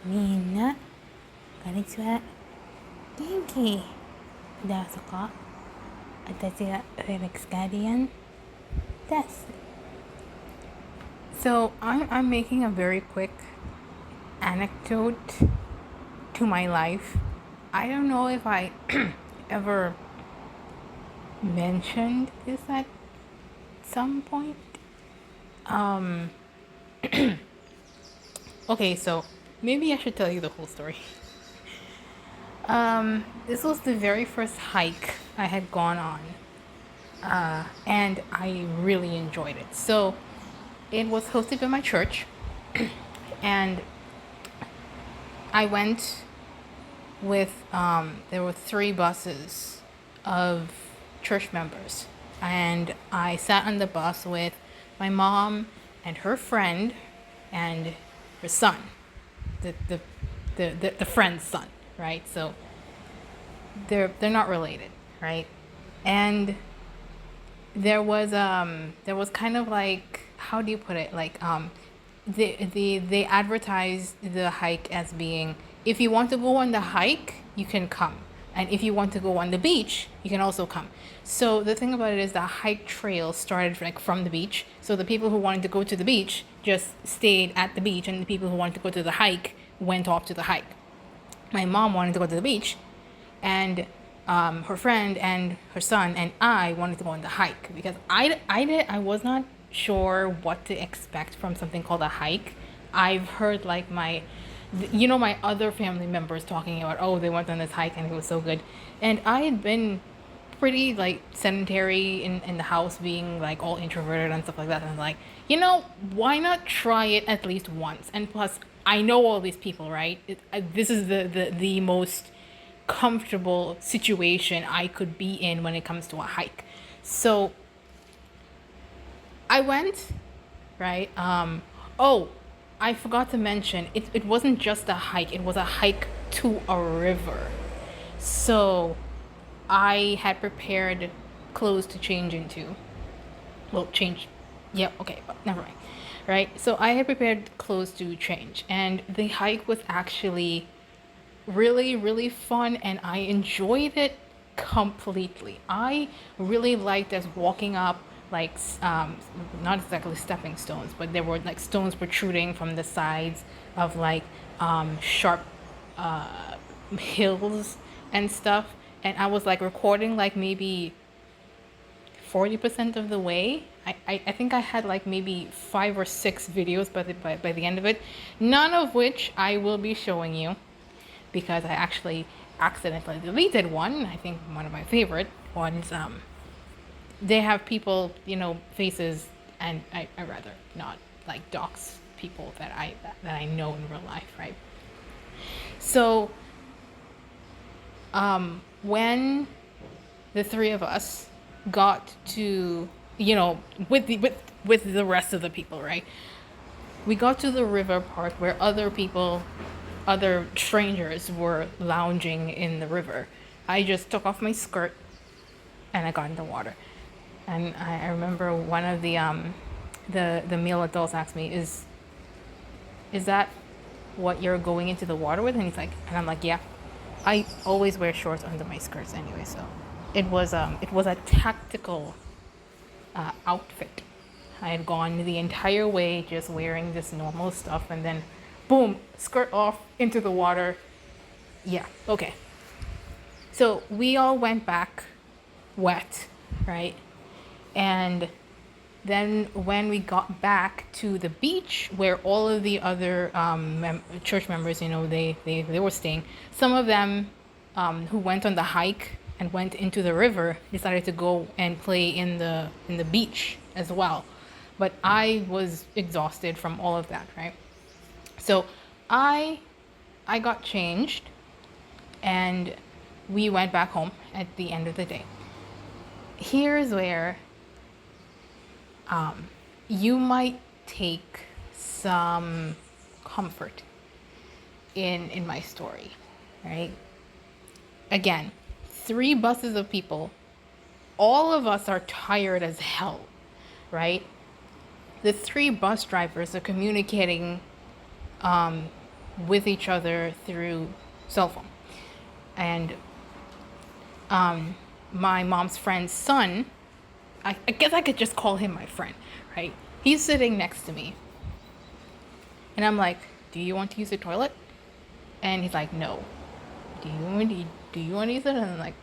みんな、こんにちは。元気だそこ。私はフェリックスガーディアンです。So I'm making a very quick anecdote to my life. I don't know if I ever mentioned this at some point. Um, okay, so maybe I should tell you the whole story. This was the very first hike I had gone on, and I really enjoyed it. So it was hosted by my church, and I went with, there were three buses of church members, and I sat on the bus with my mom and her friend and her son, the friend's son, right? So they're not related, right? And there was kind of like, how do you put it, like they advertised the hike as being, if you want to go on the hike you can come, and if you want to go on the beach you can also come. So the thing about it is the hike trail started like from the beach, so the people who wanted to go to the beach just stayed at the beach, and the people who wanted to go to the hike went off to the hike. My mom wanted to go to the beach, and her friend and her son and I wanted to go on the hike, because I was not sure what to expect from something called a hike. I've heard like my other family members talking about, oh, they went on this hike and it was so good, and I had been pretty like sedentary in the house, being like all introverted and stuff like that, and I'm like, why not try it at least once? And plus I know all these people, right? This is the most comfortable situation I could be in when it comes to a hike. So I went, right? Oh, I forgot to mention, it wasn't just a hike, it was a hike to a river. So I had prepared clothes to change into. Well, change. Yeah, okay, but never mind. Right? So I had prepared clothes to change, and the hike was actually really, really fun, and I enjoyed it completely. I really liked us walking up, like, not exactly stepping stones, but there were like stones protruding from the sides of like sharp hills and stuff. And I was like recording like maybe 40% of the way. I think I had like maybe 5 or 6 videos by the end of it, none of which I will be showing you, because I actually accidentally deleted one. I think one of my favorite ones. They have people, faces, and I rather not like dox people that I know in real life, right? So, when the three of us got to, with the rest of the people, right? We got to the river part where other strangers were lounging in the river. I just took off my skirt and I got in the water. And I remember one of the male adults asked me, is that what you're going into the water with? And he's like, and I'm like, yeah. I always wear shorts under my skirts anyway, so it was a tactical outfit. I had gone the entire way just wearing this normal stuff, and then boom, skirt off into the water. Yeah, okay. So we all went back wet, right? And then when we got back to the beach where all of the other church members, they were staying, some of them who went on the hike and went into the river decided to go and play in the beach as well. But I was exhausted from all of that, right? So I got changed, and we went back home at the end of the day. Here's where you might take some comfort in my story, right? Again, 3 buses of people, all of us are tired as hell, right? The 3 bus drivers are communicating with each other through cell phone. And my mom's friend's son, I guess I could just call him my friend, right? He's sitting next to me. And I'm like, do you want to use the toilet? And he's like, no. Do you want to use it? And I'm like,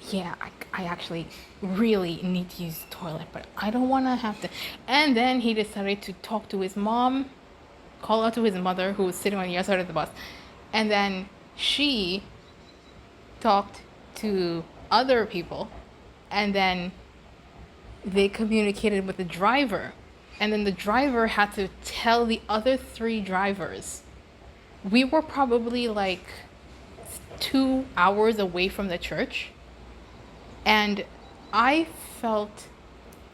yeah, I actually really need to use the toilet, but I don't want to have to. And then he decided to talk to his mom, call out to his mother, who was sitting on the other side of the bus. And then she talked to other people. And then they communicated with the driver. And then the driver had to tell the other three drivers. We were probably like 2 hours away from the church. And I felt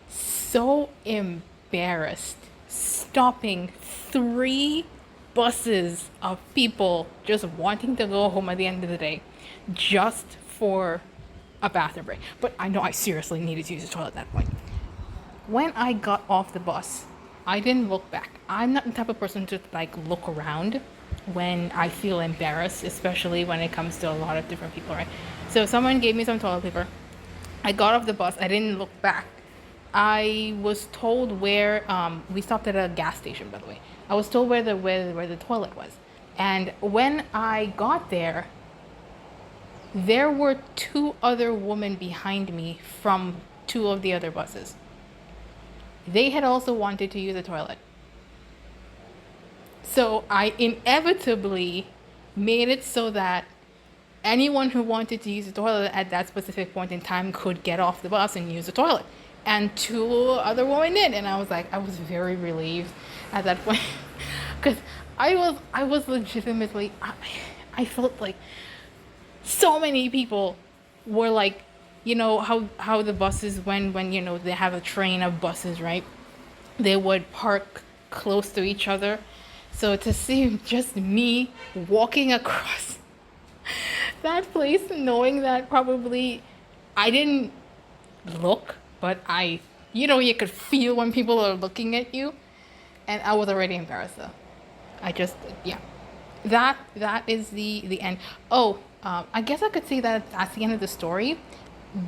so embarrassed stopping 3 buses of people just wanting to go home at the end of the day just for a bathroom break. But I know I seriously needed to use the toilet at that point. When I got off the bus, I didn't look back. I'm not the type of person to like look around when I feel embarrassed, especially when it comes to a lot of different people, right? So someone gave me some toilet paper. I got off the bus. I didn't look back. I was told where we stopped at a gas station, by the way. I was told where the toilet was. And when I got there, there were 2 other women behind me from 2 of the other buses. They had also wanted to use the toilet. So I inevitably made it so that anyone who wanted to use the toilet at that specific point in time could get off the bus and use the toilet. And 2 other women did. And I was very relieved at that point. Because I was legitimately, I felt like so many people were like, you know, how the buses, when you know, they have a train of buses, right? They would park close to each other. So to see just me walking across that place, knowing that probably I didn't look, but you could feel when people are looking at you. And I was already embarrassed though. Yeah. That is the end. Oh, I guess I could say that that's the end of the story.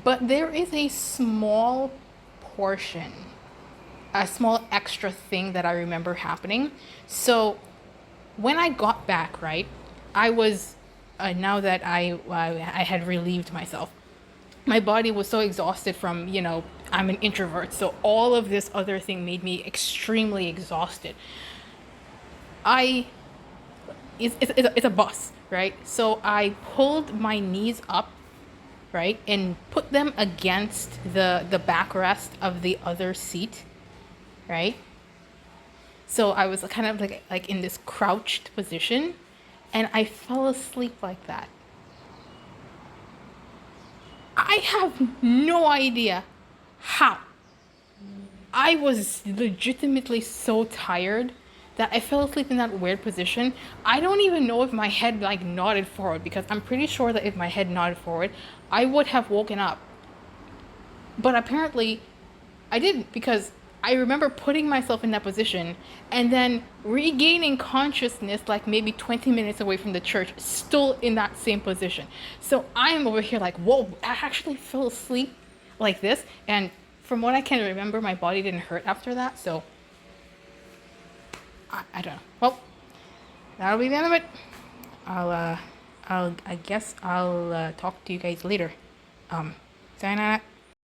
But there is a small portion, a small extra thing that I remember happening. So when I got back, right, I was, now that I had relieved myself, my body was so exhausted from, you know, I'm an introvert. So all of this other thing made me extremely exhausted. It's a bus, right? So I pulled my knees up, right, and put them against the backrest of the other seat, right? So I was kind of like in this crouched position, and I fell asleep like that. I have no idea how. I was legitimately so tired that I fell asleep in that weird position. I don't even know if my head like nodded forward, because I'm pretty sure that if my head nodded forward, I would have woken up. But apparently I didn't, because I remember putting myself in that position and then regaining consciousness like maybe 20 minutes away from the church, still in that same position. So I'm over here like, whoa, I actually fell asleep like this. And from what I can remember, my body didn't hurt after that. So I don't know. Well, that'll be the end of it. I guess I'll talk to you guys later. Sayonara.